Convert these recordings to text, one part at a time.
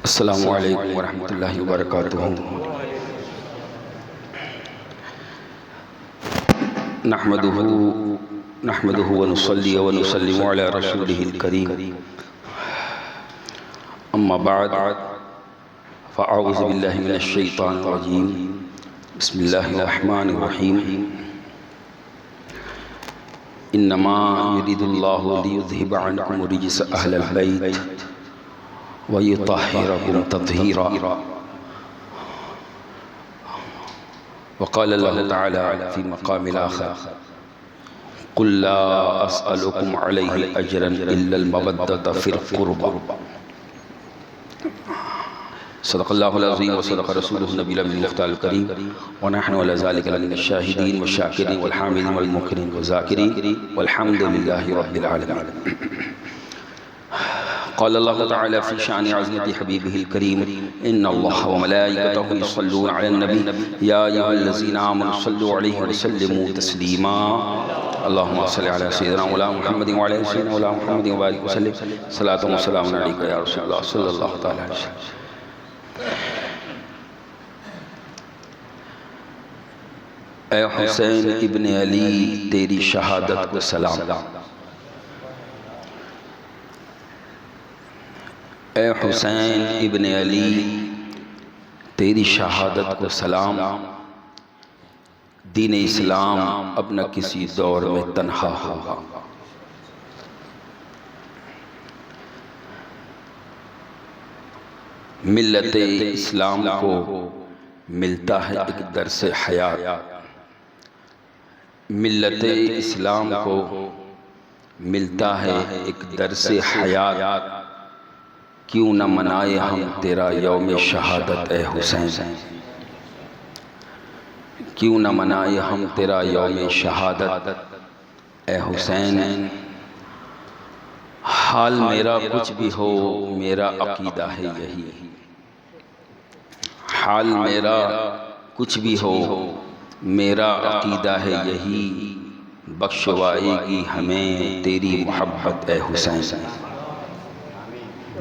अस्सलामु अलैकुम वरहमतुल्लाहि वबरकातुहू। नहमदुहु व नुसल्ली व नुसल्लिमु अला रसूलिहिल करीम। अम्मा बाद फ़अऊज़ु बिल्लाहि मिनश शैतानिर रजीम। बिस्मिल्लाहिर रहमानिर रहीम। इन्नमा युरिदुल्लाहु लियुज़हिबा अन्कुम रिजसा अहलल बैत व युतहिरकुम तत्हीरा। वक़ाल अल्लाहु तआला फ़ी मक़ामिल आख़र क़ुल ला अस्अलुकुम अलैहि अजरन इल्लल मवद्दता फ़िल क़ुरबा। सदक़ल्लाहुल अज़ीम व सदक़ रसूलुहुन नबियुल मुख़्तारल करीम व नहनु अला ज़ालिका लमिनश शाहिदीन व शाकिरीन वल हामिदीन वल मुक़र्रीन व ज़ाकिरीन वल्हम्दुलिल्लाहि रब्बिल आलमीन। क़ाल अल्लाहु तआला फ़ी शानि अज़मति हबीबिहिल करीम इन्नल्लाह व मलाइकतहु युस्सल्लूना अलन नबी या अय्युहल्लज़ीना आमनु सल्लु अलैहि व सल्लिमू तस्लीमा। अल्लाहुम्मा सल्लि अला सय्यिदिना मौलाना मुहम्मदिन व अला सय्यिदिना मौलाना मुहम्मदिन व बारिक व सल्लिम सलातन व सलामुन अलैका या रसूलल्लाह सल्लल्लाहु तआला अलैहि वसल्लम। ऐ हुसैन इब्न अली तेरी शहादत को सलाम। ऐ हुसैन इब्न अली तेरी शहादत को सलाम। दीन इस्लाम अब न किसी दौर में तन्हा होगा। मिल्लत इस्लाम को मिलता है एक दर्स हयात। मिल्लत इस्लाम को मिलता है एक दर्स हयात। क्यों न मनाए हम तेरा यौम शहादत ए हुसैन। क्यों न मनाए हम तेरा यौम शहादत ए हुसैन। हाल मेरा कुछ भी हो मेरा अकीदा है यही। हाल मेरा कुछ भी हो मेरा अकीदा है यही। बख्शवाएगी हमें तेरी मोहब्बत ए हुसैन।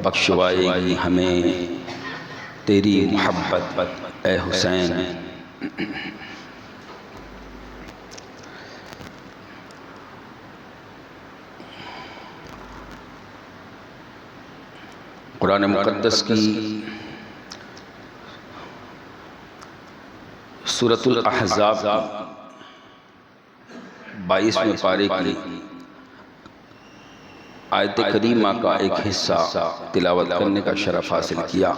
बख्शवाएगी हमें तेरी मोहब्बत ए हुसैन। कुरान मुक़द्दस की सूरतुल अहज़ाब 22वें पारे की आयत करीमा का एक हिस्सा तिलावत करने का शरफ हासिल किया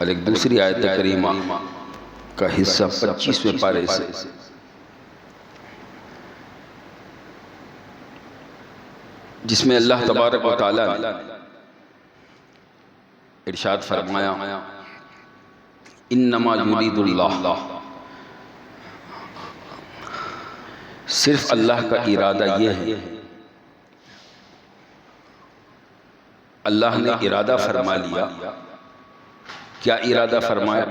और एक दूसरी आयत करीमा का हिस्सा 25वें पारे से जिसमें अल्लाह तबारक व तआला ने इरशाद फरमाया इन्नमा युरीदुल्लाह। सिर्फ अल्लाह का इरादा यह है। अल्लाह ने इरादा फरमा लिया। क्या इरादा फरमाया?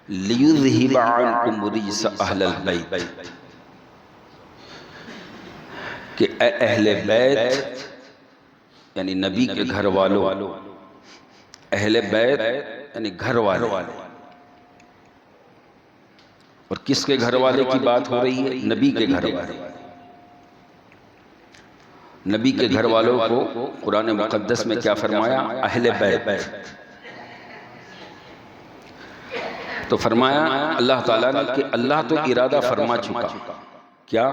लियुज़हिबा अन्कुम रिजसा अहलल बैत कि अहले बैत यानी नबी के घर वालों। अहले बैत यानी घर वाले। और किसके घर वाले की बात हो रही है? नबी के घर वाले। नबी के घर वालों को कुरान मुक़द्दस में क्या फरमाया? अहले बैत। तो फरमाया अल्लाह ताला ने कि अल्लाह तो इरादा फरमा चुका। क्या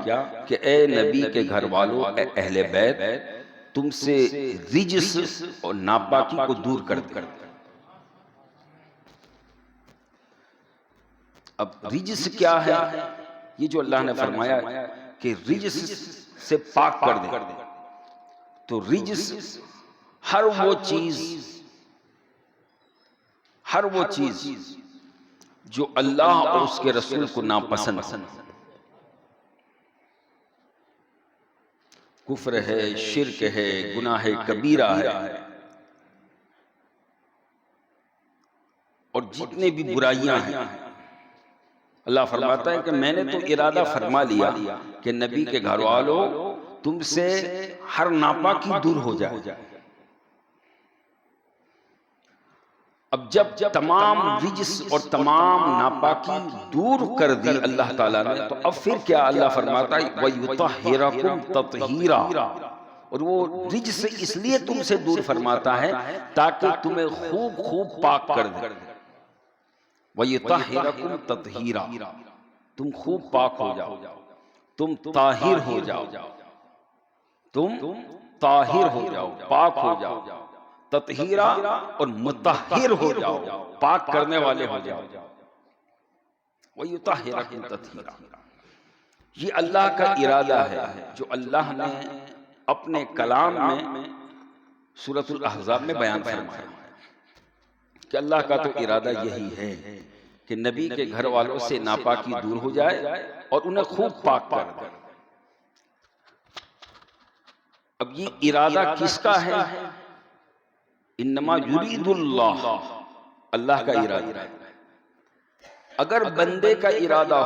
कि ए नबी के घर वालों, ए अहले बैत, तुमसे रिजस और नापाकी को दूर कर दे। अब रिजस क्या है? ये जो अल्लाह ने फरमाया कि रिजस से पाक कर दे। तो रिजस हर वो चीज जो अल्लाह और उसके रसूल को नापसंद है। कुफ्र है, शिर्क है, गुनाह कबीरा है और जितने भी बुराइयां हैं, अल्लाह फरमाता है कि मैंने तो इरादा फरमा लिया कि नबी के घर वालों तुमसे हर नापाकी दूर हो जाए। अब जब तमाम रिज्स और तमाम नापाकी दूर कर दी अल्लाह ताला ने, तो अब फिर क्या अल्लाह फरमाता है वयुतहिरकुम ततहीरा, और वो रिज्स से इसलिए तुमसे दूर फरमाता है ताकि तुम्हें खूब खूब पाक कर दे। वयुतहिरकुम ततहीरा, तुम खूब पाक हो जाओ, तुम ताहिर हो जाओ, तुम ताहिर हो जाओ, पाक हो जाओ, ततहीरा और मुतहिर हो जाओ, पाक करने वाले हो जाओ। वयुतहिरकुम ततहीरा, ये अल्लाह का इरादा है जो अल्लाह ने अपने कलाम में सूरतुल अहज़ाब में बयान फरमाया कि अल्लाह का तो इरादा यही है कि नबी के घर वालों से नापाकी दूर हो जाए और उन्हें खूब पाक कर दे। अब ये इरादा किसका है? इन्नमा युरीदुल्लाह, अल्लाह का इरादा है। अगर बंदे का इरादा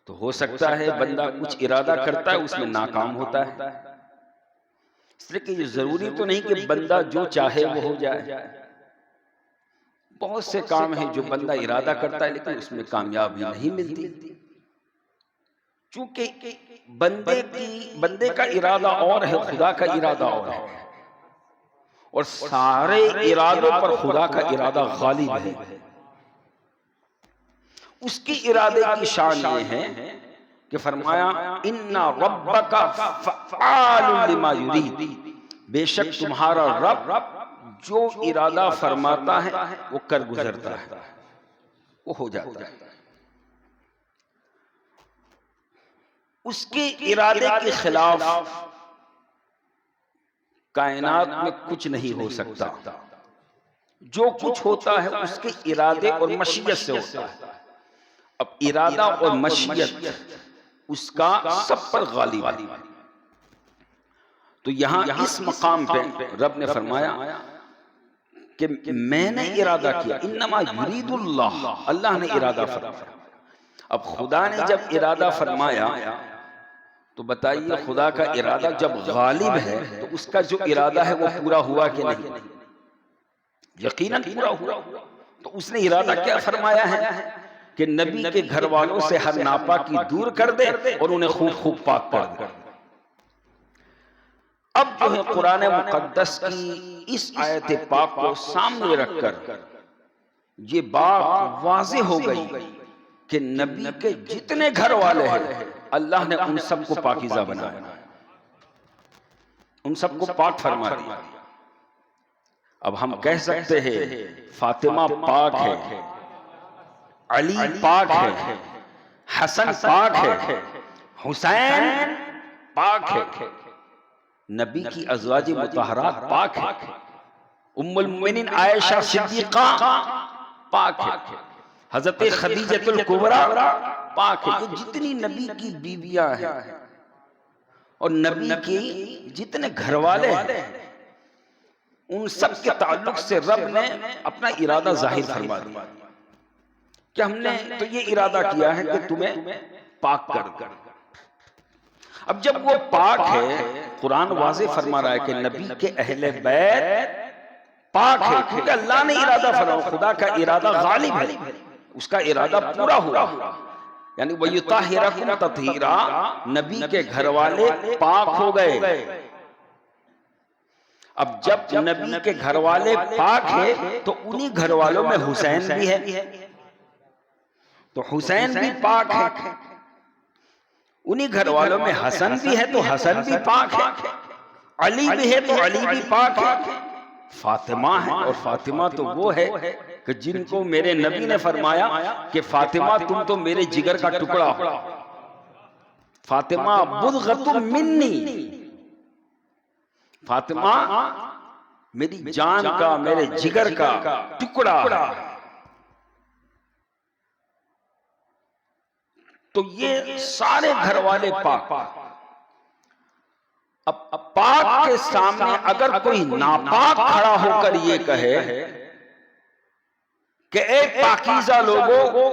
तो हो सकता है बंदा कुछ इरादा करता है उसमें नाकाम होता है, इसलिए कि ये जरूरी तो नहीं कि बंदा जो चाहे वो हो जाए। बहुत से काम है जो बंदा इरादा करता है लेकिन उसमें कामयाबी नहीं मिलती, चूंकि बंदे का इरादा और है, खुदा का इरादा और है, और सारे इरादों पर खुदा का इरादा गालिब है। उसके इरादे की शान ये है कि फरमाया इन्ना रब्बका फ़अालुन लिमा युरीद, बेशक तुम्हारा रब जो इरादा फरमाता है वो कर गुजरता है, वो हो जाता है। उसके इरादे के खिलाफ कायनात में कुछ नहीं हो सकता। जो कुछ होता है उसके इरादे और मशीयत से होता है। अब इरादा और मशीयत उसका सब पर गालिब है। तो यहां इस मकाम पे रब ने फरमाया कि मैंने इरादा किया, इन्नमा युरीदुल्लाह, अल्लाह ने इरादा फरमाया। अब खुदा ने जब इरादा फरमाया तो बताइए खुदा का इरादा जब गालिब है तो उसका जो इरादा है वो पूरा हुआ कि नहीं? यकीनन पूरा हुआ। तो उसने इरादा क्या फरमाया है कि नबी के घर वालों से हर नापाकी दूर कर दे और उन्हें खूब खूब पाक कर दे। अब जो है कुरान मुकद्दस की इस आयत पाक को सामने रखकर ये बात वाज़े हो गई कि नबी के जितने घर वाले हैं अल्लाह ने उन सबको पाकीज़ा बनाया, उन सबको पाक फरमा दिया। अब हम कह सकते हैं फातिमा पाक है, अली पाक है, हसन पाक है, हुसैन पाक है, नबी की अज़वाज मुतहरात पाक है, उम्मुल मोमिनीन आयशा सिद्दीक़ा पाक है, हज़रत खदीजतुल कुबरा पाक है। ये जितनी नबी की बीवियां हैं और नबी के जितने घर वाले हैं उन सब के ताल्लुक से रब ने अपना इरादा जाहिर फरमा दिया कि हमने तो ये इरादा किया है कि तुम्हें पाक कर। अब जब वो पाक है, कुरान वाज़े फरमा रहा है कि नबी के अहले बैत पाक है, क्योंकि अल्लाह ने इरादा फरमाया, खुदा का इरादा गालिब है, उसका इरादा पूरा हुआ। यानी वयुतहिरकुम ततहीरा, नबी के घर वाले पाक हो गए। अब जब नबी के घर वाले पाक है तो उन्हीं घर वालों में हुसैन भी है, तो हुसैन भी पाक है। उन्हीं घर वालों में हसन भी है तो हसन भी पाक है। अली भी है तो अली भी पाक है। फातिमा है और फातिमा तो वो है कि जिनको मेरे नबी ने फरमाया कि फातिमा तुम तो मेरे जिगर का टुकड़ा हो, फातिमा बुदगतुम मिन्नी, फातिमा मेरी जान का, मेरे जिगर का टुकड़ा है। तो ये सारे घर वाले पाक। अब पाक के सामने अगर कोई नापाक खड़ा होकर ये कहे कि ए पाकीज़ा लोगों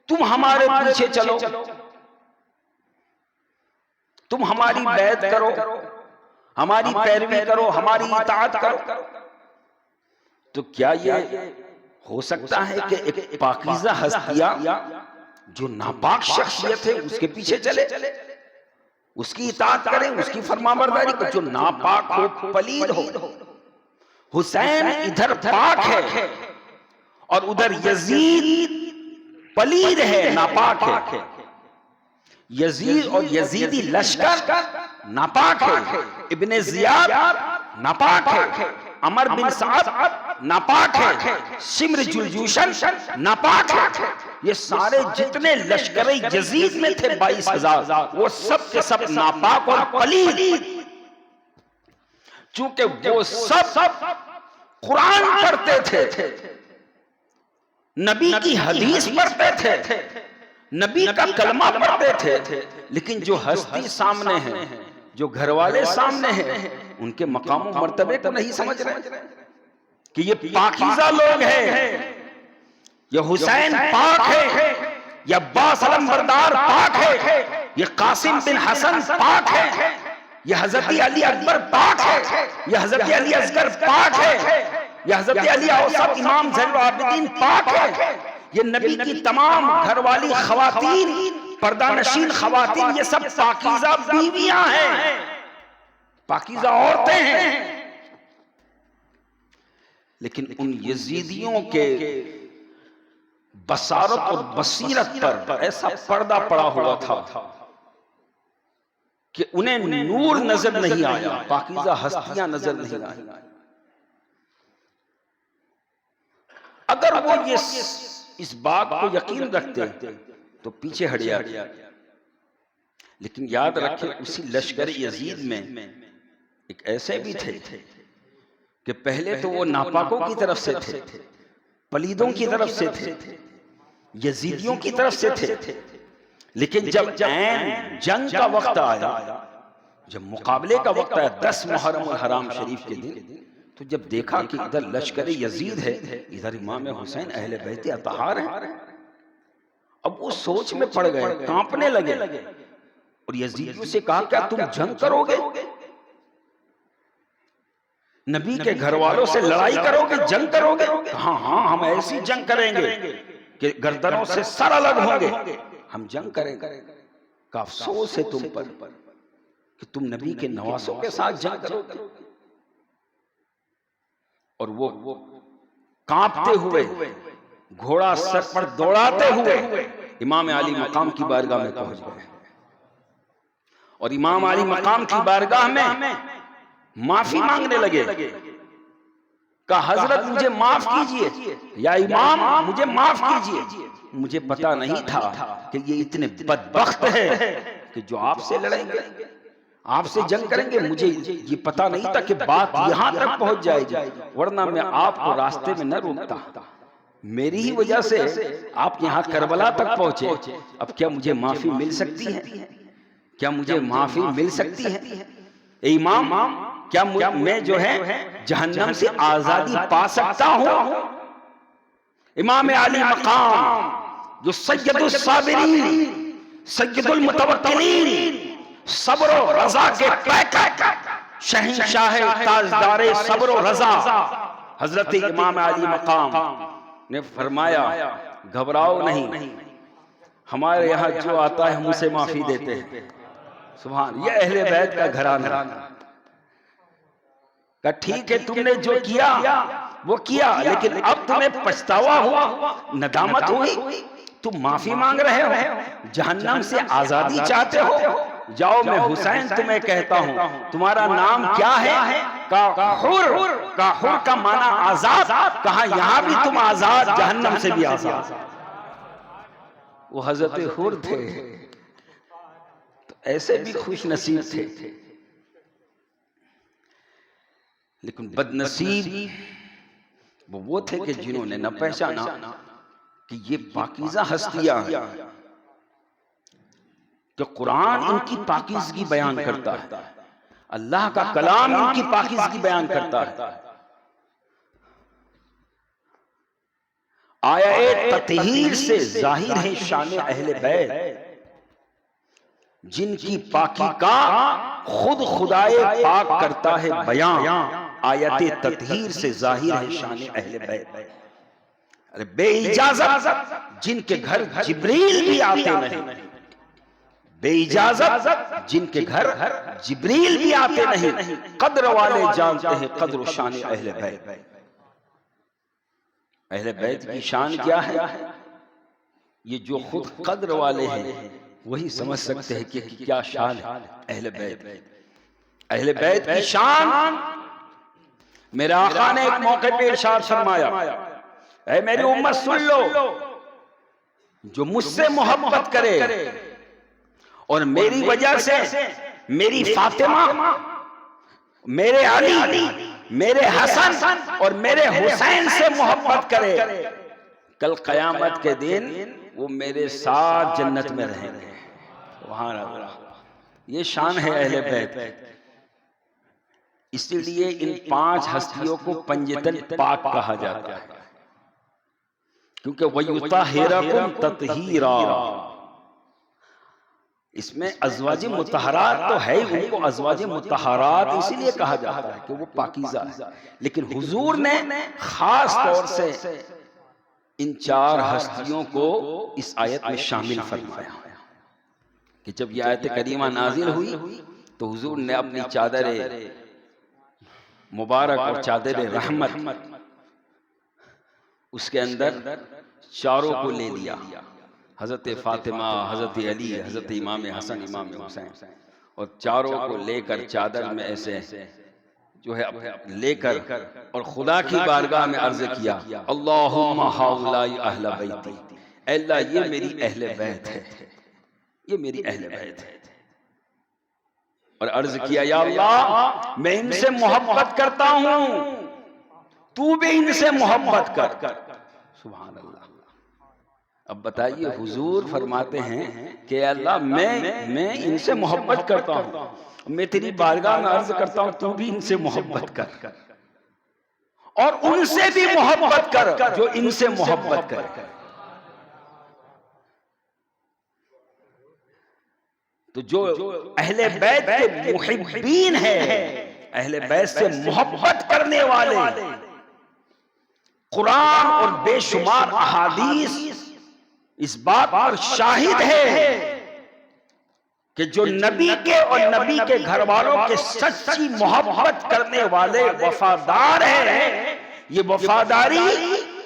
तुम हमारे पीछे चलो, तुम हमारी बैत करो, हमारी पैरवी करो, हमारी इताअत करो, तो क्या ये हो सकता है कि एक पाकीज़ा हस्तियां जो नापाक शख्सियत है उसके पीछे चले, उसकी इताअत करें, उसकी फरमाबरदारी करें? जो नापाक हो, पलीद हो। हुसैन इधर पाक है और उधर यजीद पलीद है, नापाक है। यजीद और यजीदी लश्कर नापाक है। इब्ने जियाद नापाक है। अमर बिन साद नापाक है। सिम्र जुलजूशन नापाक है। ये सारे जितने लश्कर यजीद में थे 22,000, वो सब के सब नापाक और पलीद। चूंकि वो सब कुरान पढ़ते थे, नबी की हदीस पढ़ते थे, नबी का कलमा पढ़ते थे, लेकिन जो हस्ती सामने है, जो घर वाले सामने हैं, उनके मकाम और मर्तबे को नहीं समझ रहे कि ये पाकीज़ा लोग हैं, ये हुसैन पाक है, ये अब्बास अलमबरदार पाक है, ये कासिम बिन हसन पाक है, ये हजरत अली अकबर पाक है, ये हजरत अली असगर पाक है, ये हजरत अली औसत इमाम ज़ैनुल आबिदीन पाक है, ये नबी की तमाम घरवाली खवातीन, पर्दानशीन खवातीन, ये सब पाकीज़ा बीवियां हैं, पाकीज़ा औरतें हैं। लेकिन उन यजीदियों के बसारत और बसीरत पर ऐसा पर्दा पड़ा हुआ था कि उन्हें नूर नजर नहीं आया, पाकीज़ा हस्तियां नजर नहीं आई। अगर वो ये इस बात को यकीन रखते तो पीछे हट जाते। लेकिन याद रखें, उसी लश्कर यजीद में एक ऐसे भी थे कि पहले तो वो नापाकों की तरफ से थे, पलीदों की तरफ से थे, यजीदियों की तरफ से थे। लेकिन जब ऐन जंग का वक्त आया, जब मुकाबले का वक्त आया 10 मुहर्रम और हराम शरीफ के दिन, तो जब देखा कि इधर लश्कर यजीद है, इधर इमाम हुसैन अहले बैत अतहार हैं, अब वो सोच में पड़ गए, कांपने लगे और यजीदियों से कहा, क्या तुम जंग करोगे? नबी के घर वालों से लड़ाई करोगे, जंग करोगे? हाँ हाँ, हम ऐसी जंग करेंगे कि गर्दनों से सर अलग होंगे, हम जंग करेंगे। का अफसोस है तुम पर कि तुम नबी के नवासों के साथ जंग करोगे। और वो कांपते हुए, घोड़ा सर पर दौड़ाते हुए इमाम अली मकाम की बारगाह में पहुंच गए। और इमाम अली मकाम की बारगाह में माफी मांगने लगे। कहा, हजरत मुझे माफ कीजिए, या इमाम मुझे माफ कीजिए, मुझे पता नहीं था कि ये इतने बदबख्त है कि जो आपसे लड़ेंगे, आपसे जंग करेंगे। मुझे ये पता नहीं था कि बात यहां तक पहुंच जाएगी, वरना मैं आपको रास्ते में न रोकता। मेरी ही वजह से आप यहां करबला तक पहुंचे। अब क्या मुझे माफी मिल सकती है? क्या मुझे माफी मिल सकती है? इमाम, क्या मैं जो है जहन्नम से आजादी पा सकता हूं? इमाम अली मकाम जो सैयदुस साबिरीन, सैयदुल मुतवक्किलीन, सब्र और रजा के पैकर, शहंशाह ताजदारे सब्र और रजा, हजरत इमाम अली मकाम ने फरमाया, घबराओ नहीं, हमारे यहाँ जो आता है हम उसे माफी देते हैं। सुभान, ये अहले बैत का घराना। का ठीक है, तुमने जो किया वो किया, लेकिन अब तुम्हें पछतावा हुआ, नदामत हुई, तुम माफी मांग रहे हो, जहन्नम से आजादी चाहते हो। जाओ, मैं हुसैन तुम्हें कहता हूं, तुम्हारा नाम क्या है? का हुर का माना आजाद। कहा, यहां भी तुम आजाद, जहन्नम से भी आजाद। वो हजरत हुर थे, तो ऐसे भी खुश नसीब थे। लेकिन बदनसीब वो थे कि जिन्होंने न पहचाना कि ये पाकीज़ा हस्तियां हैं, कि कुरान इनकी पाकीज़गी बयान करता है, अल्लाह का कलाम इनकी पाकीज़गी बयान करता है। आया ततहीर से जाहिर है शान अहले बैत, जिनकी पाकी का खुद खुदाए पाक करता है बयान। आयत ततहीर से जाहिर है शान अहले बैत। अरे बेइजाजत जिनके घर जिब्रील भी आते नहीं, बेइजाजत जिनके घर जिब्रील भी आते नहीं, कद्र वाले जानते हैं कद्र शान अहले बैत। अहले बैत की शान क्या है, ये जो खुद कद्र वाले हैं वही समझ सकते हैं कि क्या शान है अहले बैत। अहले बैत की शान मेरे आका ने एक मौके पे इरशाद फरमाया, ऐ मेरी उम्मत सुन लो, जो मुझसे मोहब्बत करे और मेरी वजह से मेरी फातिमा, मेरे अली, मेरे हसन और मेरे हुसैन से मोहब्बत करे, कल कयामत के दिन वो मेरे साथ जन्नत में रहेंगे। सुभान अल्लाह, ये शान है अहले बैत। इसलिए इन 5 हस्तियों को पंजतन पाक कहा जाता है, क्योंकि वयुताहिरकुम ततहीरा, इसमें अज़वाजे मुतहरात तो है, उनको अज़वाजे मुतहरात इसीलिए कहा जाता है कि वो पाकीज़ा है। लेकिन हुजूर ने खास तौर से इन 4 हस्तियों को इस आयत में शामिल फरमाया कि जब ये आयत करीमा नाजिल हुई तो हुजूर ने अपनी चादर मुबारक और चादर रहमत उसके अंदर चारों को ले लिया, हजरत फातिमा, हजरत अली, हजरत इमाम हसन, इमाम हुसैन, और चारों को लेकर चादर में ऐसे जो है लेकर और खुदा की बारगाह में अर्ज किया, अल्लाहुम्मा हाउलाई अहले बैती, अल्लाह ये मेरी अहले बैत है, ये मेरी अहले बैत है। और अर्ज किया, या अल्लाह मैं इनसे मोहब्बत करता हूं, तू भी इनसे मोहब्बत कर। सुभान अल्लाह। अब बताइए, हुजूर फरमाते हैं कि अल्लाह मैं इनसे मोहब्बत करता हूं, मैं तेरी बारगाह में अर्ज करता हूं तू भी इनसे मोहब्बत कर, और उनसे भी मोहब्बत कर जो इनसे मोहब्बत कर। तो जो अहले बैत के मुहिब्बीन है, अहले बैत से मोहब्बत करने वाले, कुरान और बेशुमार अहादीस इस बात पर शाहिद है कि जो नबी के और नबी के घर वालों के सच्ची मोहब्बत करने वाले वफादार हैं, ये वफादारी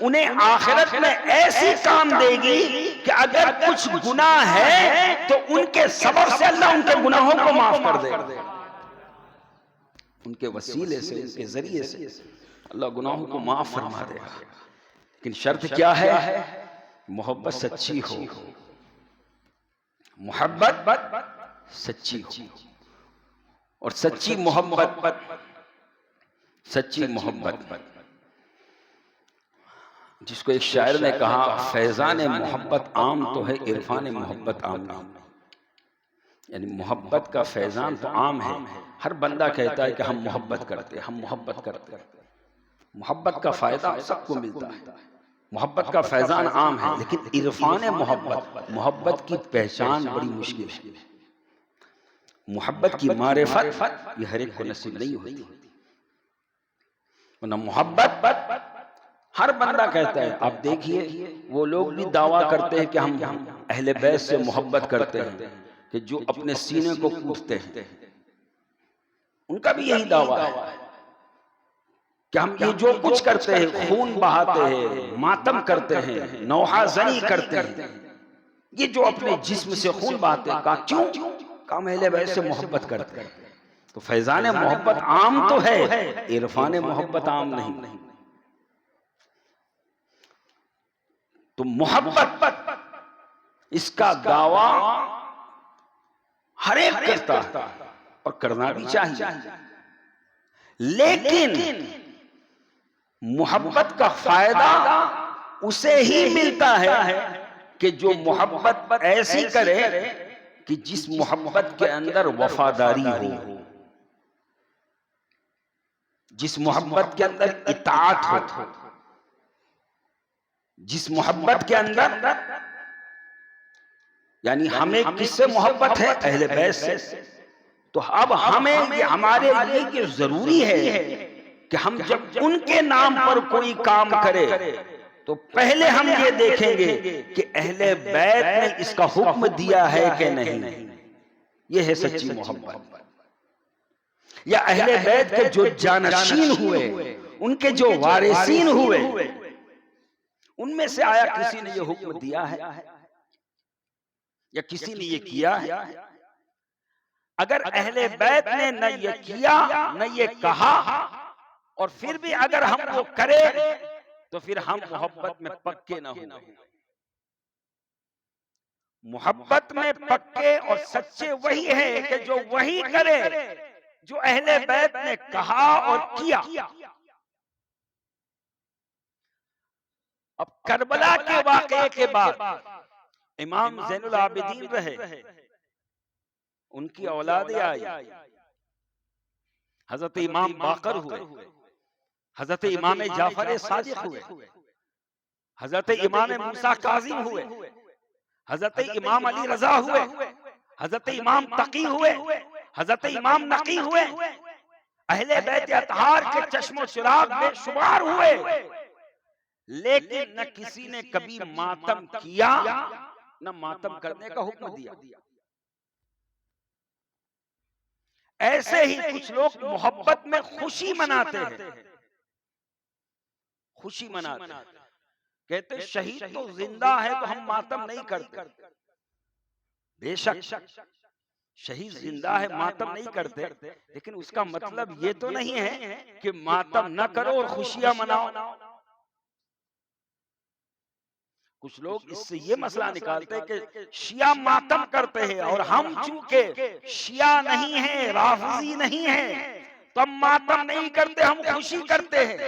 उन्हें आखिरत में ऐसी काम देगी कि अगर कुछ गुनाह है तो उनके सबब से अल्लाह उनके गुनाहों को माफ कर देगा, उनके वसीले से, उनके जरिए से अल्लाह गुनाहों को माफ फरमा देगा। लेकिन शर्त क्या है, मोहब्बत सच्ची हो, मोहब्बत सच्ची हो, और सच्ची मोहब्बत, सच्ची मोहब्बत जिसको एक शायर ने कहा, फैजान मोहब्बत आम तो है, इरफान मोहब्बत आम नहीं। यानी मोहब्बत का फैजान तो आम है, हर बंदा कहता है कि हम मोहब्बत करते, हम मोहब्बत करते। मोहब्बत का फायदा सबको मिलता है, मोहब्बत का फैजान आम है, लेकिन इरफान मोहब्बत, मोहब्बत की पहचान बड़ी मुश्किल है। मोहब्बत की मारिफत ये हर एक को नसीब नहीं होती, वरना मोहब्बत हर बंदा कहता है। आप देखिए, वो लोग भी दावा करते हैं कि हम अहले बैत से मोहब्बत करते हैं, कि जो अपने सीने को कूटते हैं, उनका भी यही दावा है कि हम ये जो कुछ करते हैं, खून बहाते हैं, मातम करते हैं, नौहाजनी करते हैं, ये जो अपने जिस्म से खून बहाते हैं, क्यों? हम अहले बैत से मोहब्बत करते हैं। तो फैजान मोहब्बत आम तो है, इरफान मोहब्बत आम नहीं। तो मोहब्बत इसका दावा हर एक करता है और करना भी चाहिए, लेकिन मोहब्बत का फायदा उसे ही मिलता है कि जो मोहब्बत ऐसी करे कि जिस मोहब्बत के अंदर वफादारी हो, जिस मोहब्बत के अंदर इताअत हो, जिस मोहब्बत के अंदर, यानी हमें किससे मोहब्बत है? अहले बैत से। तो अब हमें ये हमारे लिए ये जरूरी है कि हम जब उनके नाम पर कोई काम करे तो पहले हम ये देखेंगे कि अहले बैत ने इसका हुक्म दिया है कि नहीं। ये है सच्ची मोहब्बत। या अहले बैत के जो जानशीन हुए, उनके जो वारिसीन हुए, उनमें से आया किसी ने ये हुक्म दिया है या किसी ने ये किया है? अगर अहले बैत ने न ये किया न ये कहा और फिर भी अगर हम वो करें तो फिर हम मोहब्बत में पक्के ना हो। मोहब्बत में पक्के और सच्चे वही है कि जो वही करे जो अहले बैत ने कहा और किया। अब करबला के वाक़े के बाद इमाम ज़ैनुल आबिदीन रहे, उनकी औलादें आई, हजरत इमाम बाकर हुए, हजरत इमाम जाफर सादिक हुए, हजरत इमाम मूसा काज़िम हुए, हजरत इमाम अली रजा हुए, हजरत इमाम तकी हुए, हजरत इमाम नकी हुए, अहले बैत अतहार के चश्मो चिराग में शुमार हुए, लेकिन न किसी ने कभी मातम किया न मातम करने का हुक्म दिया। ऐसे ही कुछ लोग मोहब्बत में खुशी मनाते हैं, खुशी मनाते हैं, कहते शहीद तो जिंदा है तो हम मातम नहीं करते। बेशक शहीद जिंदा है, मातम नहीं करते, लेकिन उसका मतलब ये तो नहीं है कि मातम न करो और खुशियां मनाओ। कुछ लोग इससे ये मसला निकालते हैं कि शिया मातम करते हैं और हम चूंकि शिया नहीं है, राफिजी नहीं है, तो हम मातम नहीं करते, हम खुशी करते हैं।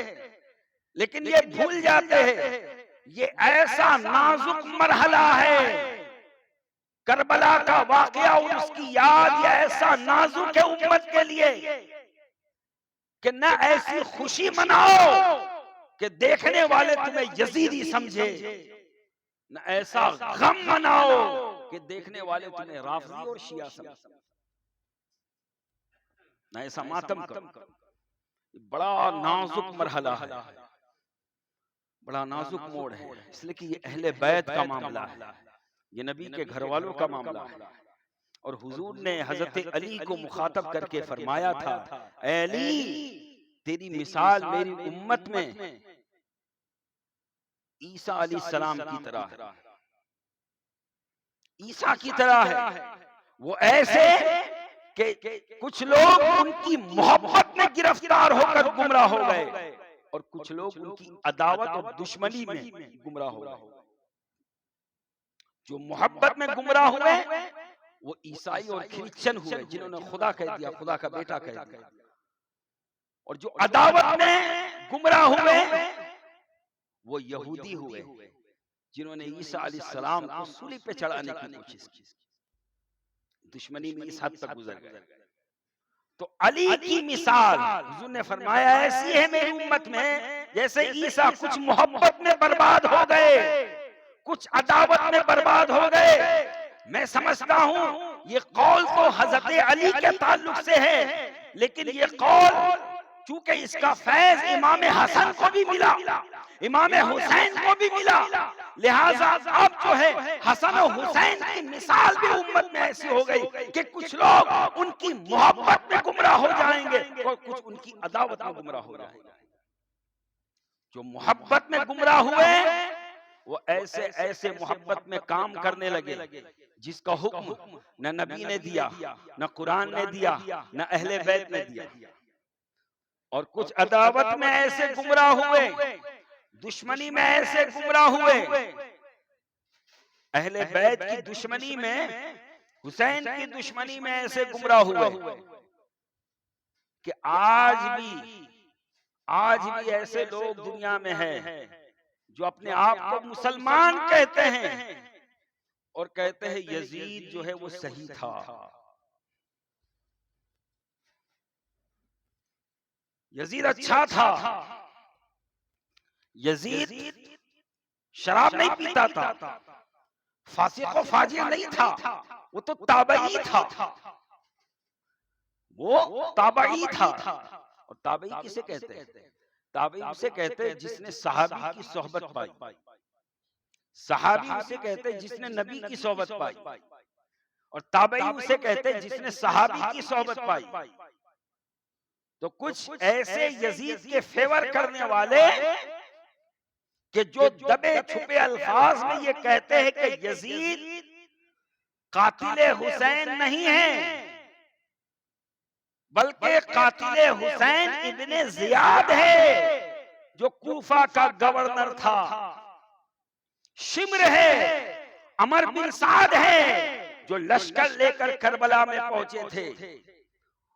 लेकिन ये भूल जाते हैं ये ऐसा नाजुक मरहला है, करबला का वाकया और उसकी याद ये ऐसा नाजुक है उम्मत के लिए कि न ऐसी खुशी मनाओ कि देखने वाले तुम्हें यजीदी समझे, न ऐसा गम मनाओ कि देखने वाले तुम्हें राफिजी और शिया समझे, न ऐसा मातम करो। बड़ा नाजुक मरहला है, बड़ा नाजुक मोड़ है, इसलिए कि ये अहले बैत का मामला है, ये नबी के घर वालों का मामला है। और हुजूर ने हजरत अली को मुखातब करके फरमाया था, ऐ अली तेरी मिसाल मेरी उम्मत में ईसा अलैहिस्सलाम की तरह है, ईसा की तरह है। वो ऐसे कि कुछ लोग उनकी मोहब्बत में गिरफ्तार होकर गुमराह हो गए और कुछ लोग उनकी अदावत और दुश्मनी में गुमराह हो गए। जो मोहब्बत में गुमराह हुए वो ईसाई और क्रिश्चियन हुए, जिन्होंने खुदा कह दिया, खुदा का बेटा कह दिया। और जो अदावत में गुमराह हुए वो यहूदी हुए, जिन्होंने ईसा अलैहिस्सलाम को सूली पे चढ़ाने की कोशिश की, दुश्मनी में इस हद तक गुजर गए। तो अली की मिसाल हुजूर ने फरमाया ऐसी है मेरी उम्मत में जैसे ईसा कुछ मोहब्बत में बर्बाद हो गए, कुछ अदावत में बर्बाद हो गए। मैं समझता हूं ये कौल तो हजरत अली के ताल्लुक से है, लेकिन ये कौल चूंकि इसका फैज इमाम हसन को भी मिला, इमाम हुसैन को भी मिला, लिहाजा अब जो है हसन और हुसैन की मिसाल भी उम्मत में ऐसी हो गई कि कुछ लोग उनकी मोहब्बत में गुमराह हो जाएंगे और कुछ उनकी अदावत में गुमराह हो जाएंगे। जो मोहब्बत में गुमराह हुए वो ऐसे ऐसे मोहब्बत में काम करने लगे जिसका हुक्म न नबी ने दिया, न कुरान ने दिया, न अहले बैत ने दिया। और कुछ अदावत में ऐसे गुमराह हुए, दुश्मनी में ऐसे गुमराह हुए, अहले बैत की दुश्मनी में, हुसैन की दुश्मनी में ऐसे गुमराह हुए कि आज भी ऐसे लोग दुनिया में हैं जो अपने आप को मुसलमान कहते हैं और कहते हैं यजीद जो है वो सही था। यजीद अच्छा था, यजीद शराब नहीं पीता था, फासिक व फाजिर नहीं था, वो तो ताबई था, वो ताबई था। और ताबई किसे कहते हैं? ताबई उसे कहते हैं जिसने सहाबी की सोहबत पाई। सहाबी उसे कहते हैं जिसने नबी की सोहबत पाई, और ताबई उसे कहते हैं जिसने सहाबी की सोहबत पाई। तो कुछ ऐसे यजीद के फेवर करने वाले कि जो दबे छुपे अल्फाज में ये कहते हैं कि यजीद कातिले हुसैन नहीं है, बल्कि कातिले हुसैन इब्ने जियाद है, जो कूफा का गवर्नर था। शिम्र है, अमर बिन साद है, जो लश्कर लेकर करबला में पहुंचे थे।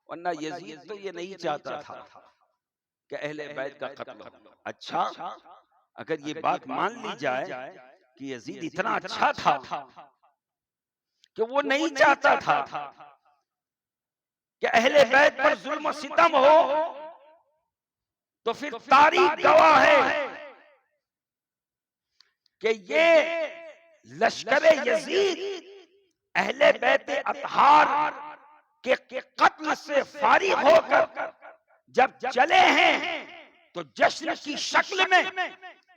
वरना यजीद तो ये नहीं चाहता था कि अहले बैत का कत्ल हो। अच्छा, अगर ये बात मान ली जाए कि यजीद इतना अच्छा था कि वो नहीं चाहता था कि अहले बैत पर जुल्म सितम हो, तो फिर तारीख गवाह है कि ये लश्कर यजीद अहले बैत अतहार के कत्ल से फारिग होकर जब चले हैं, तो जश्न की शक्ल में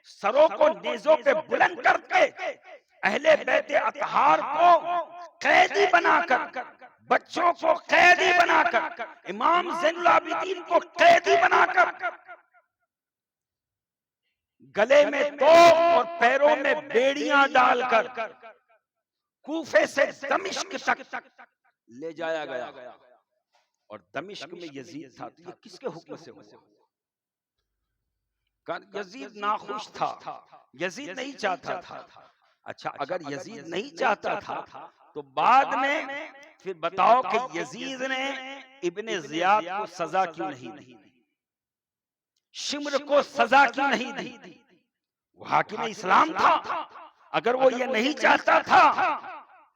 सरों को नेज़ों पे बुलंद करके अहले बैत अतहार को कैदी बनाकर, बच्चों को कैदी बनाकर, इमाम ज़ैनुल आबिदीन को कैदी बनाकर, गले में तोप और पैरों में बेड़ियां डालकर कूफे से दमिश्क तक ले जाया गया। और दमिश्क में यजीद था। तो ये किसके हुक्म से हुआ? यजीद नाखुश था, यजीद नहीं चाहता था। अच्छा, अगर यजीद नहीं चाहता था तो बाद में फिर बताओ कि यजीद ने इब्ने जियाद को सजा क्यों नहीं दी? शिम्र को सजा क्यों नहीं दी? वो हाकिम इस्लाम था। अगर वो ये नहीं चाहता था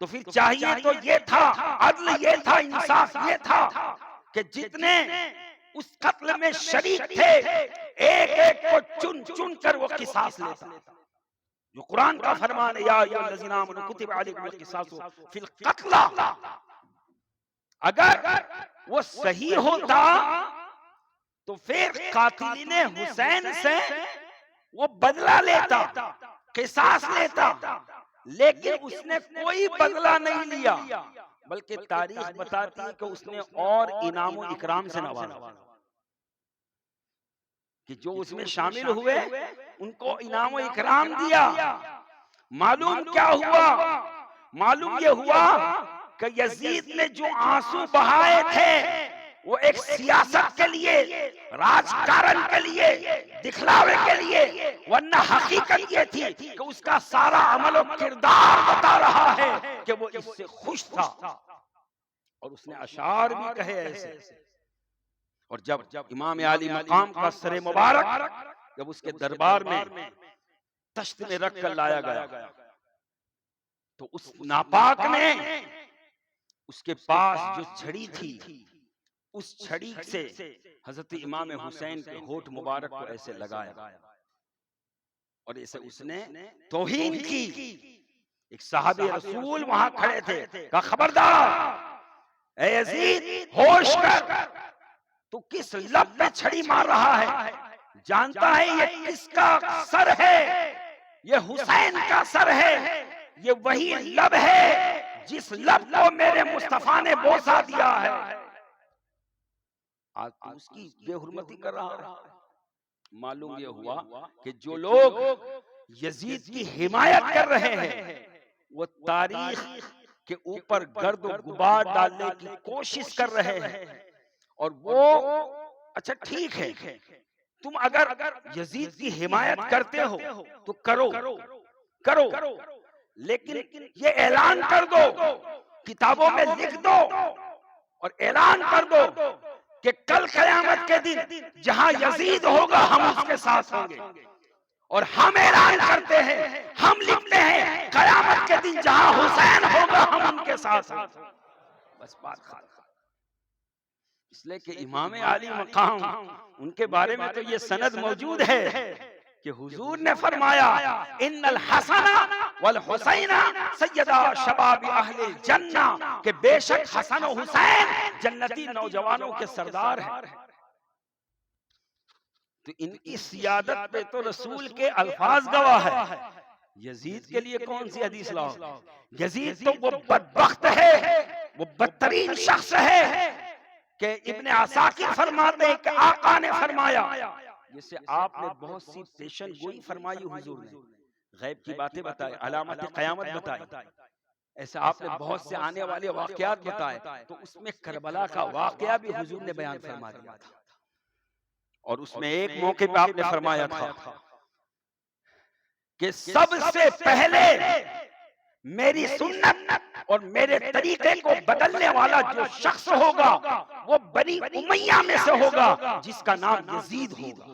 तो फिर चाहिए तो ये था, अदल ये था, इंसाफ ये था कि जितने उस कत्ल में शरीक थे एक एक को चुन चुन कर वो किसास लेता, जो कुरान का फरमान है, या अय्युहल्लज़ीना आमनू कुतिबा अलैकुमुल क़िसासु फिल क़त्ल। अगर वो सही होता तो फिर कातिलीने हुसैन से वो बदला लेता, किसास लेता, लेकिन उसने कोई बदला नहीं लिया, बल्कि तारीख बताती है कि उसने और इनाम इकराम से नवाजा, कि जो उसमें शामिल हुए उनको इनाम इकराम दिया। मालूम क्या हुआ? मालूम ये हुआ कि यजीद ने जो आंसू बहाए थे वो एक सियासत के लिए, राजकारण के लिए, दिखलावे के लिए, वरना हकीकत ये थी कि उसका सारा अमल और किरदार बता रहा है कि वो इससे खुश था। और उसने अशार भी कहे ऐसे। और जब इमाम आली मकाम का सरे मुबारक जब उसके दरबार में तश्त में रख कर लाया गया, तो उस नापाक ने उसके पास जो छड़ी थी, उस छड़ी से हजरत इमाम हुसैन के होठ मुबारक को ऐसे लगाया और ऐसे उसने तौहीन की। एक सहाबी रसूल वहां खड़े थे, कहा खबरदार ए यजीद, होश कर, तू किस लब पे छड़ी मार रहा है? जानता है ये किसका सर है? ये हुसैन का सर है। ये वही लब है जिस लब को मेरे मुस्तफा ने बोसा दिया है। आज तू उसकी बेहुरमती कर रहा है। मालूम ये हुआ कि जो लोग यजीद की हिमायत कर रहे हैं वो तारीख के ऊपर गर्द और गुबार डालने की कोशिश कर रहे हैं। और वो अच्छा ठीक है, तुम अगर यजीद की हिमायत करते हो तो करो करो, लेकिन ये ऐलान कर दो, किताबों में लिख दो और ऐलान कर दो कि कल क़यामत के दिन जहां यजीद होगा हम उसके साथ होंगे। और हम ऐलान करते हैं, हम लिखते हैं, क़यामत के दिन जहां हुसैन होगा हम उनके साथ होंगे। बस बात खत्म। इसलिए कि इमाम आली मकाम, उनके बारे में तो ये सनद मौजूद है कि हुजूर ने फरमाया, इन्नल हसना वल हुसैना सय्यदा शबाब अहले जन्ना, कि बेशक हसन और हुसैन जन्नती नौजवानों के सरदार हैं। तो इनकी सियादत पे तो रसूल के अल्फाज गवाह है। यजीद के लिए कौन सी हदीस लाओ? यजीद तो वो बदबख्त है, वो बदतरीन शख्स है कि इब्ने असाकिर फरमाते हैं कि आका ने फरमाया, जिससे आपने बहुत सी पेशन गोई फरमाई, हुजूर ने गैब की बातें बताई, अलामत क़यामत बताई, ऐसा आपने बहुत से आने वाले वाकयात बताए, तो उसमें करबला का वाकया भी हुजूर ने बयान फरमा दिया था। और उसमें एक मौके पे आपने फरमाया था कि सबसे पहले मेरी सुन्नत और मेरे तरीके को बदलने वाला जो शख्स होगा वो बनी उमैया में से होगा, जिसका नाम यजीद होगा।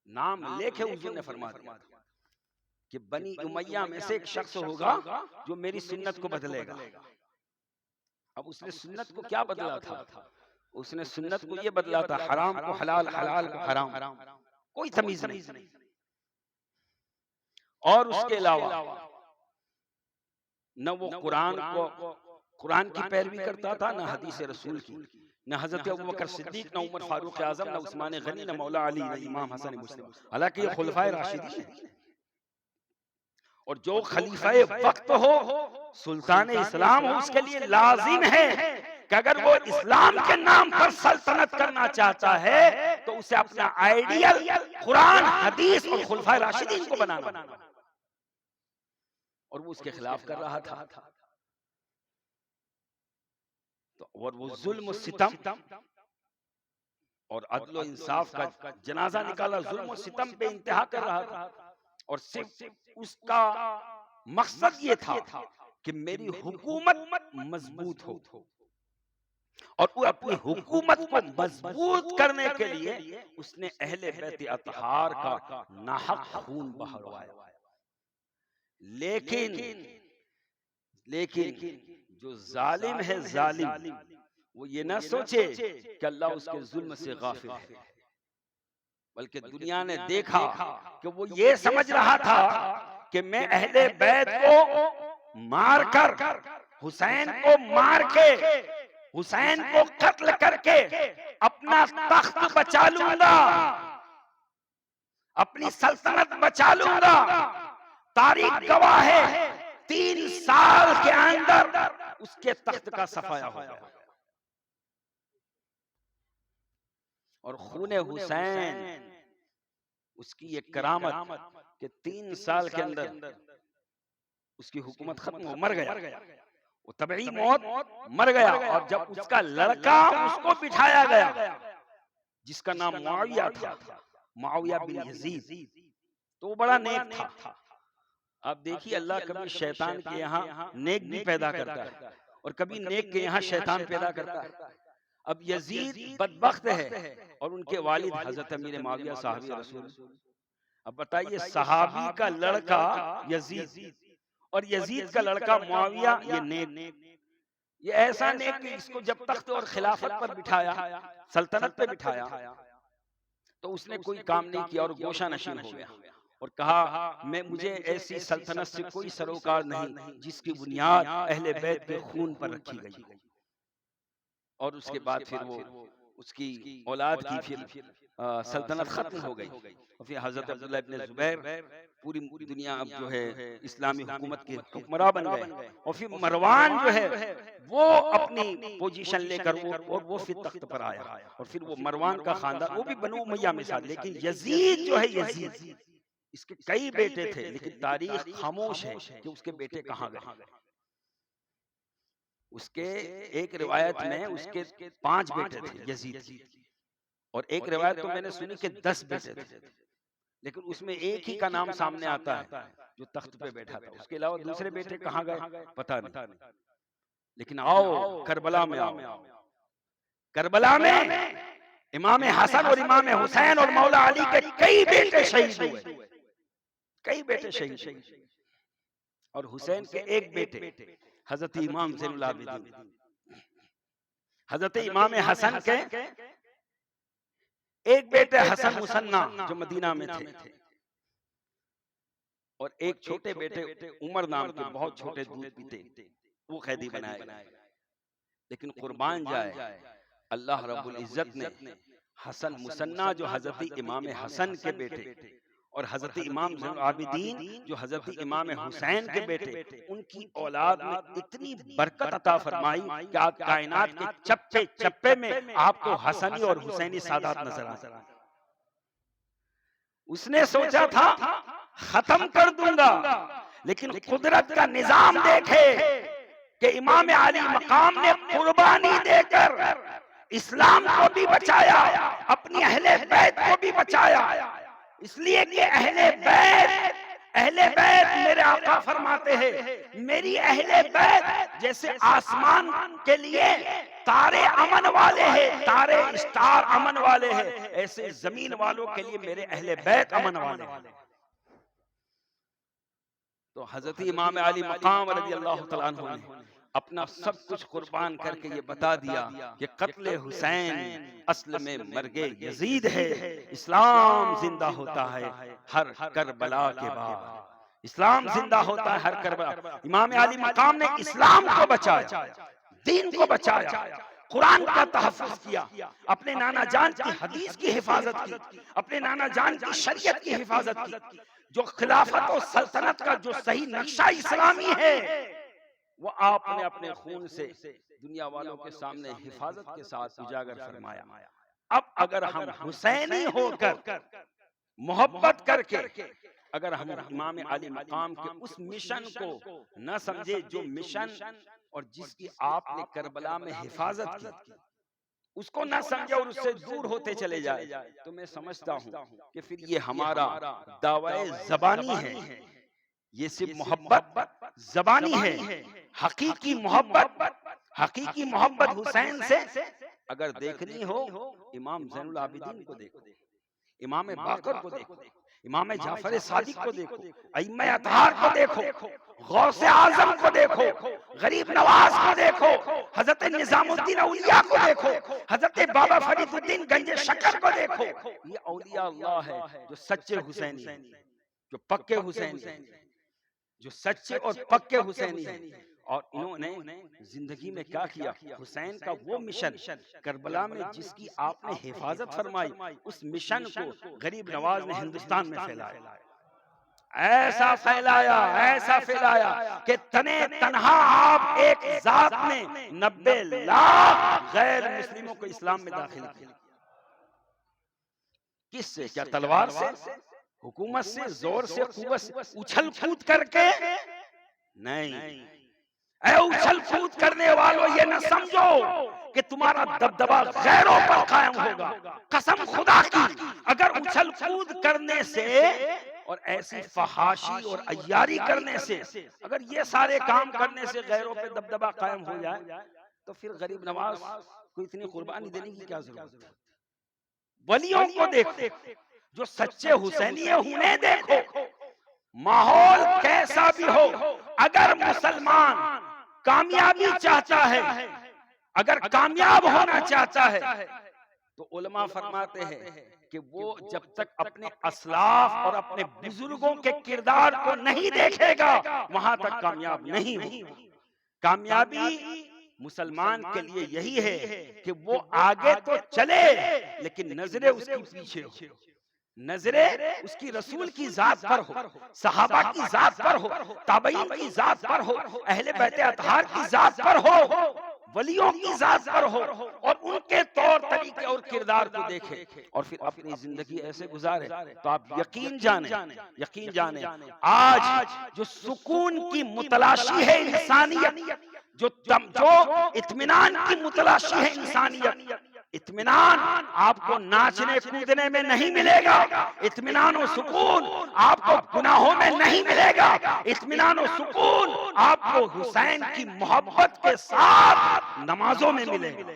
नाम लेके हुजूर ने फरमा दिया कि बनी उमैया में से एक शख्स होगा जो मेरी सुन्नत को बदलेगा। अब उसने सुन्नत को क्या बदला था? उसने सुन्नत को ये बदला था हराम को हलाल, हलाल को हराम, कोई तमीज नहीं। और उसके अलावा न वो कुरान की पैरवी करता था, न हदीस रसूल की, न हजरत अबू बकर सिद्दीक, न उमर फारूक आजम, न उस्मान गनी, न मौला अली, न इमाम हसन मुस्लिम। हालांकि ये खुलफाए राशिदीन है। और जो खलीफाए वक्त हो, सुल्तान इस्लाम हो, उसके लिए लाजिम है कि अगर वो इस्लाम के नाम पर सल्तनत करना चाहता है तो उसे अपना आइडियल कुरान, हदीस और खुलफाए राशिदीन को बनाना। और वो उसके खिलाफ कर रहा था। तो और वो जुल्म सितम और अदल इंसाफ का जनाजा निकाला, जुल्म सितम पे इंतहा कर रहा था। और सिर्फ उसका मकसद ये था कि मेरी हुकूमत मजबूत हो, और वो अपनी हुकूमत को मजबूत करने के लिए उसने अहले बैत अतहार का नाहक खून बहाया। लेकिन जो जालिम है, जालिम, वो ये ना सोचे कि अल्लाह उसके जुल्म से गाफिल है, बल्कि दुनिया ने देखा कि वो ये समझ रहा था कि मैं अहले बैत को मारकर, हुसैन को मार के, हुसैन को कत्ल करके अपना तख्त बचा लूंगा, अपनी सल्तनत बचा लूंगा। तारीख गवाह है 3 साल के अंदर उसके तख्त का सफाया हो गया। और खूने हुसैन उसकी एक करामत कि 3 साल के अंदर उसकी हुकूमत खत्म हो, मर गया, वो तबई मौत मर गया। और जब उसका लड़का उसको बिठाया गया, जिसका नाम मुआविया था, मुआविया बिन यजीद, तो वो बड़ा नेक था। आप देखिए अल्लाह कभी शैतान के यहाँ नेक भी पैदा करता है और कभी नेक के यहाँ शैतान पैदा करता है। अब यजीद बदबख्त है और उनके वालिद हजरत अमीर मुआविया साहबी रसूल। अब बताइए सहाबी का लड़का यजीद और यजीद का लड़का मुआविया, ये नेक, ये ऐसा नेक कि इसको जब तख्त और खिलाफत पर बिठाया, सल्तनत पे बिठाया, तो उसने कोई काम नहीं किया और गोशा नशीन हो गया और कहा मैं मुझे ऐसी सल्तनत से कोई सरोकार नहीं जिसकी बुनियाद अहले बैत के खून पर रखी गई। और उसके बाद फिर वो उसकी औलाद की फिर सल्तनत खत्म हो गई। और फिर हजरत अब्दुल्लाह इब्न जुबैर पूरी दुनिया अब जो है इस्लामी हुकूमत के हुक्मरान बन गए। और फिर मरवान जो है वो अपनी पोजीशन लेकर वो फिर तख्त पर आया। और फिर वो मरवान का खानदान, वो भी बनु उमैया में था। लेकिन यजीद जो है, यजीद, इसके कई बेटे थे, लेकिन तारीख खामोश है कि उसके बेटे कहाँ गए। उसके एक रिवायत में उसके 5 बेटे थे यजीद, और एक रिवायत तो मैंने सुनी कि 10 बेटे थे, लेकिन उसमें एक ही का नाम सामने आता है जो तख्त पे बैठा था। उसके अलावा दूसरे बेटे कहाँ गए पता नहीं। लेकिन आओ करबला में, आओ करबला में इमाम हसन और इमाम हुसैन और मौला अली के कई बेटे शहीद हुए, कई बेटे शहीद। और हुसैन के एक बेटे हजरत इमाम ज़ैनुल आबिदीन, हजरत इमाम हसन के एक बेटे हसन मुसन्ना जो मदीना में थे, और एक छोटे बेटे उमर नाम के बहुत छोटे दूध पीते, वो कैदी बनाए गए। लेकिन कुर्बान जाए अल्लाह रब्बुल इज्जत ने हसन मुसन्ना जो हजरत इमाम हसन के बेटे और हजरत इमाम ज़ैनुल आबिदीन जो हजरत इमाम हुसैन के बेटे, उनकी औलाद में इतनी बरकत अता फरमाई कि आज कायनात के चप्पे चप्पे में आपको हसनी और हुसैनी सादात नजर आए। उसने सोचा था खत्म कर दूंगा, लेकिन कुदरत का निजाम देखे कि इमाम अली मकाम ने कुर्बानी देकर इस्लाम को भी बचाया, अपनी अहले बैत को भी बचाया। इसलिए कि अहले बैत मेरे आका फरमाते हैं, मेरी अहले बैत जैसे आसमान के लिए तारे अमन वाले हैं, तारे स्टार अमन वाले हैं, ऐसे जमीन वालों के लिए मेरे अहले बैत अमन वाले हैं। तो हजरत इमाम अली मकाम रज़ियल्लाहु तआला अन्हु ने अपना सब कुछ कुर्बान करके ये बता दिया कि कत्ले हुसैन असल में मर्गे यजीद है, इस्लाम जिंदा होता है हर करबला के बाद, इस्लाम जिंदा होता है हर करबला। इमाम अली मकाम ने इस्लाम को बचाया, दीन को बचाया, कुरान का तहफ़्फ़ुज़ किया, अपने नाना जान की हदीस की हिफाजत की, अपने नाना जान की शरीयत की हिफाजत की। जो खिलाफत और सल्तनत का जो सही नक्शा इस्लामी है वो आपने अपने खून से दुनिया वालों के सामने हिफाजत के साथ उजागर फरमाया। अब अगर हम हुसैनी होकर मोहब्बत करके अगर हम इमाम अली मकाम के उस मिशन को न समझे जो मिशन और जिसकी आपने करबला में हिफाजत की, उसको ना समझे और उससे दूर होते चले जाए, तो मैं समझता हूं कि फिर ये हमारा दावाए ज़बानी है, ये सिर्फ मोहब्बत ज़बानी है। हकीकी मोहब्बत हुसैन से अगर देखनी हो, इमाम ज़ैनुल आबिदीन को देखो, इमाम बाकर को देखो, इमाम जाफर सादिक को देखो, अइम्मा अतहार को देखो, गौसे आजम को देखो, गरीब नवाज को देखो, हजरत निजामुद्दीन औलिया को देखो, हजरत बाबा फरीदुद्दीन गंजे शक्कर को देखो। ये औलिया अल्लाह है जो सच्चे हुसैनी, जो पक्के हुसैनी, जो सच्चे और पक्के हुसैनी हैं। और इन्होंने जिंदगी में क्या किया, हुसैन का वो मिशन करबला में जिसकी आपने हिफाजत फरमाई, उस मिशन को गरीब नवाज ने हिंदुस्तान में फैलाया, ऐसा फैलाया कि तने तन्हा आप एक जात ने 90 लाख गैर मुस्लिमों को इस्लाम में दाखिल किया। किससे? क्या तलवार से, हुकूमत से, जोर से, कुव्वत से, उछल कूद करके नहीं। ऐ उछल कूद करने वालों, ये न समझो कि तुम्हारा दबदबा गैरों पर कायम होगा। कसम खुदा की, अगर उछल कूद करने से और ऐसी फहाशी और अय्यारी करने से, अगर ये सारे काम करने से गैरों पे दबदबा कायम हो जाए, तो फिर गरीब नवाज को इतनी कुर्बानी देने की क्या जरूरत है। वलियों को देखो, जो सच्चे हुसैनी है उन्हें देखो। माहौल कैसा भी हो, अगर मुसलमान कामयाबी चाहता है, अगर कामयाब होना चाहता है, तो उलमा फरमाते हैं कि वो जब तक अपने असलाफ और अपने बुजुर्गों के किरदार को नहीं देखेगा, वहां तक कामयाब नहीं हो। कामयाबी मुसलमान के लिए यही है कि वो आगे तो चले लेकिन नजरें उसके पीछे हो, नजरें उसकी रसूल की जात पर हो, सहाबा की जात पर हो, ताबईन की जात पर हो, अहले बैत अतहार की जात पर हो, वलियों की जात पर हो, और उनके तौर तरीके और किरदार को देखे और फिर अपनी जिंदगी ऐसे गुजारे। तो आप यकीन जाने आज जो सुकून की मुतलाशी है इंसानियत, जो इत्मीनान की मुतलाशी है इंसानियत, इत्मीनान आपको नाचने कूदने में नहीं मिलेगा, इत्मीनान और सुकून आपको गुनाहों में नहीं मिलेगा, इत्मीनान और सुकून आपको हुसैन की मोहब्बत के साथ नमाजों में मिलेगा,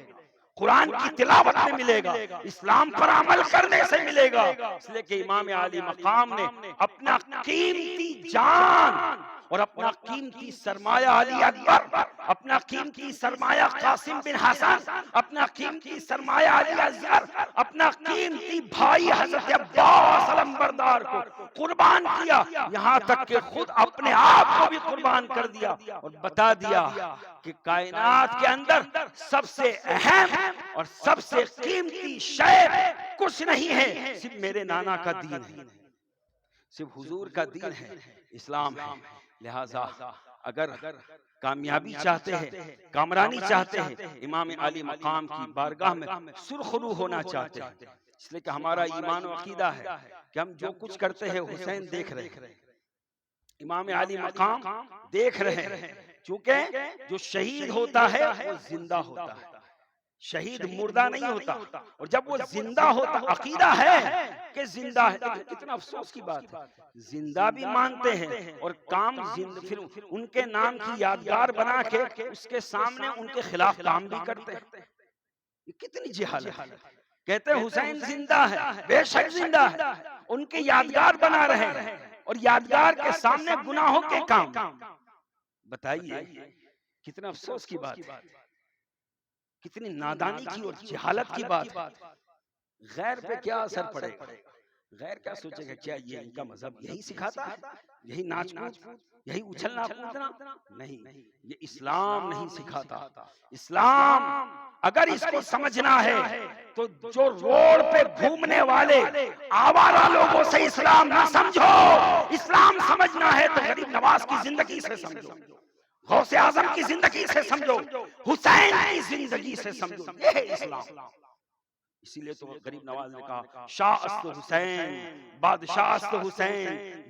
कुरान की तिलावत में मिलेगा, इस्लाम पर अमल करने से मिलेगा। इसलिए कि इमाम अली मकाम ने अपना कीमती जान और अपना कीमती सरमाया अली अकबर, अपना कीमती सरमाया कासिम बिन हसन, अपना कीमती सरमाया अली असगर अपना कीमती भाई हजरत अब्बास अलमबरदार को कुर्बान किया, यहाँ तक कि खुद अपने आप को भी कुर्बान कर दिया और बता दिया कि कायनात के अंदर सबसे अहम और सबसे कीमती शय कुछ नहीं है, सिर्फ मेरे नाना का दीन है, सिर्फ हुजूर का दीन है, इस्लाम है। लिहाजा अगर कामयाबी चाहते हैं, कामरानी चाहते हैं, इमाम आली मकाम की बारगाह में सुरखरू होना चाहते हैं, इसलिए कि हमारा ईमान और अकीदा है कि हम जो कुछ करते हैं हुसैन देख रहे हैं, इमाम आली मकाम देख रहे हैं। चूंकि जो शहीद होता है वो जिंदा होता है, शहीद मुर्दा नहीं होता, और जब वो जिंदा होता, अकीदा है कि जिंदा है, लेकिन कितना अफसोस की बात है, जिंदा भी मानते हैं और काम फिर उनके नाम की यादगार बना के उसके सामने उनके खिलाफ काम भी करते हैं। ये कितनी जिहालत है। कहते हैं हुसैन जिंदा है, बेशक जिंदा है, उनकी यादगार बना रहे हैं और यादगार के सामने गुनाहों के काम। बताइए कितना अफसोस की बात है, कितनी नादानी की और जहालत की बात है। गैर पे क्या असर पड़ेगा, गैर क्या सोचेगा, क्या ये इनका मजहब यही सिखाता है, यही नाच कूद, यही उछलना कूदना? नहीं, ये इस्लाम नहीं सिखाता। इस्लाम अगर इसको समझना है तो जो रोड पे घूमने वाले आवारा लोगों से इस्लाम ना समझो, इस्लाम समझना है तो गरीब नवाज की जिंदगी से समझो, गौसे आजम की जिंदगी से समझो, हुसैन की जिंदगी से समझो, ये है इस्लाम। इसीलिए तो गरीब नवाज ने कहा शाह अस्त हुसैन, बादशाह अस्त हुसैन,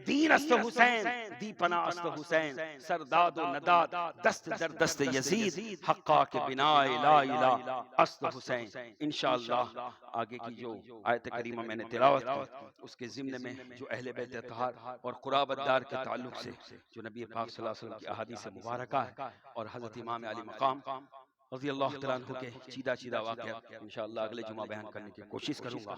दीन अस्त हुसैन, दीपना अस्त हुसैन, सरदाद व नदाद दस्त दर दस्त यजीद, हक्का के बिना ला इला अस्त हुसैन। इंशाअल्लाह आगे की जो आयत करीमा मैंने तिलावत की उसके ज़िम्न में जो अहले बैत अतहार और कुराबतदार के ताल्लुक से जो नबी पाक सल्लल्लाहु अलैहि वसल्लम की अहादीस मुबारका है और हज़रत इमाम अली मकाम रज़ी अल्लाह तआला अन्हु के चीदा चीदा वाक़या इंशाअल्लाह अगले जुमा बयान करने की कोशिश करूंगा।